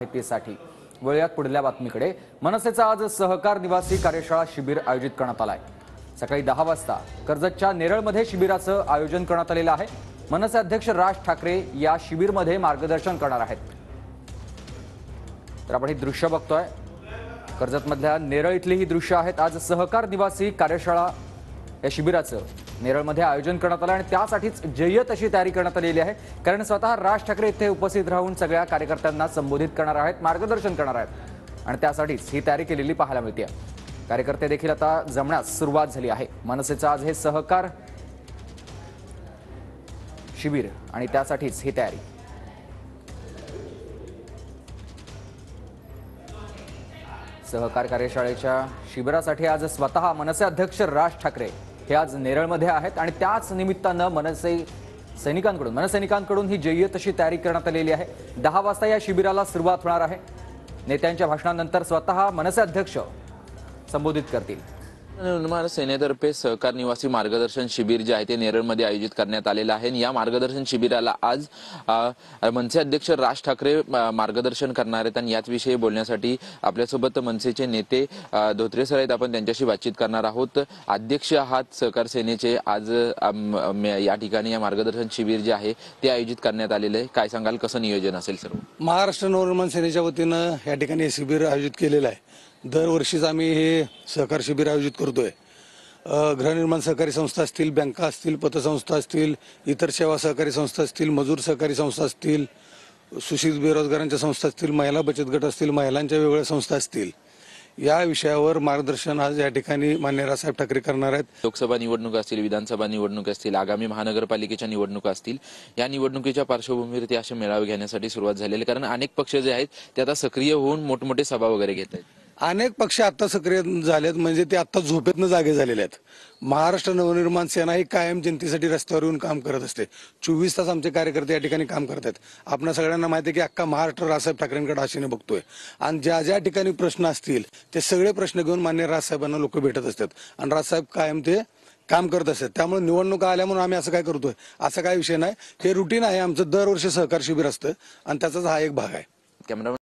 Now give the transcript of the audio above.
माहितीसाठी वळूयात पुढल्या बातमीकडे। मनसेचा आज सहकार निवासी कार्यशाळा शिबिर आयोजित करण्यात आलाय। सकाळी 10 वाजता कर्जतच्या नेरळमध्ये शिबिराचं आयोजन करण्यात आलेलं आहे। मनसे अध्यक्ष राज ठाकरे या शिबिरमध्ये मार्गदर्शन करणार आहेत। तर आपण ही दृश्य बघतोय, कर्जतमधल्या नेरळ इथली ही दृश्य आहेत। आज सहकार निवासी कार्यशाळा या शिबिराचं नेरळमध्ये आयोजन करण्यात आलं आणि त्यासाठीच जय्यत अशी तयारी करण्यात आलेली आहे। कारण स्वतः राज ठाकरे इथे उपस्थित राहून सगळ्या कार्यकर्त्यांना संबोधित करणार आहेत, मार्गदर्शन करणार आहेत आणि त्यासाठीच ही तयारी केलेली पाहायला मिळते। कार्यकर्ते देखील आता जमण्यास सुरुवात झाली आहे। मनसेचं आज हे सहकार शिबिर आणि त्यासाठीच ही तयारी। सहकार कार्यशाळेच्या शिबिरासाठी आज स्वतः मनसे अध्यक्ष राज ठाकरे हे आज नेरळमध्ये आहेत आणि त्याच निमित्तानं मनसैनिकांकडून ही जय्यत अशी तयारी करण्यात आलेली आहे। 10 वाजता या शिबिराला सुरुवात होणार आहे। नेत्यांच्या भाषणानंतर स्वतः मनसे अध्यक्ष संबोधित करतील। सेनेतर्फे सहकार निवासी मार्गदर्शन शिबिर जे आहे ते नेरळमध्ये आयोजित करण्यात आलेलं आहे। या मार्गदर्शन शिबिराला आज मनसे अध्यक्ष राज ठाकरे मार्गदर्शन करणार आहेत आणि याच विषयी बोलण्यासाठी आपल्यासोबत मनसेचे नेते धोत्रे सर आहेत। आपण त्यांच्याशी बातचीत करणार आहोत। अध्यक्ष आहात सहकार सेनेचे, आज या ठिकाणी या मार्गदर्शन शिबिर जे आहे ते आयोजित करण्यात आलेलं आहे। काय सांगाल, कसं नियोजन असेल सर्व? महाराष्ट्र नवनिर्माण सेनेच्या वतीनं या ठिकाणी हे शिबिर आयोजित केलेलं आहे। दरवर्षीच आम्ही हे सहकार शिबिर आयोजित करतोय। गृहनिर्माण सहकारी संस्था असतील, बँका असतील, पतसंस्था असतील, इतर सेवा सहकारी संस्था असतील, मजूर सहकारी संस्था असतील, सुशिक्षित बेरोजगारांच्या संस्था असतील, महिला बचत गट असतील, महिलांच्या वेगवेगळ्या संस्था असतील, या विषयावर मार्गदर्शन आज या ठिकाणी माननीय राजसाहेब ठाकरे करणार आहेत। लोकसभा निवडणूक असतील, विधानसभा निवडणूक असतील, आगामी महानगरपालिकेच्या निवडणुका असतील, या निवडणुकीच्या पार्श्वभूमीवरती असे मेळावे घेण्यासाठी सुरुवात झालेली, कारण अनेक पक्ष जे आहेत ते आता सक्रिय होऊन मोठमोठे सभा वगैरे घेत आहेत। अनेक पक्ष आता सक्रिय झालेत, म्हणजे ते आता झोपेतनं जागे झालेले आहेत। महाराष्ट्र नवनिर्माण सेना ही कायम जनतेसाठी रस्त्यावर येऊन काम करत असते। 24 तास आमचे कार्यकर्ते या ठिकाणी काम करत आहेत। आपल्या सगळ्यांना माहिती आहे की अख्खा महाराष्ट्र राजसाहेब ठाकरेंकडे आशेने बघतोय आणि ज्या ज्या ठिकाणी प्रश्न असतील ते सगळे प्रश्न घेऊन माननीय राजसाहेबांना लोक भेटत असतात आणि राजसाहेब कायम ते काम करत असतात। त्यामुळे निवडणुका आल्या म्हणून आम्ही असं काय करतोय असा काय विषय नाही। हे रुटीन आहे आमचं, दरवर्षी सहकार शिबिर असतं आणि त्याचाच हा एक भाग आहे। कॅमेरा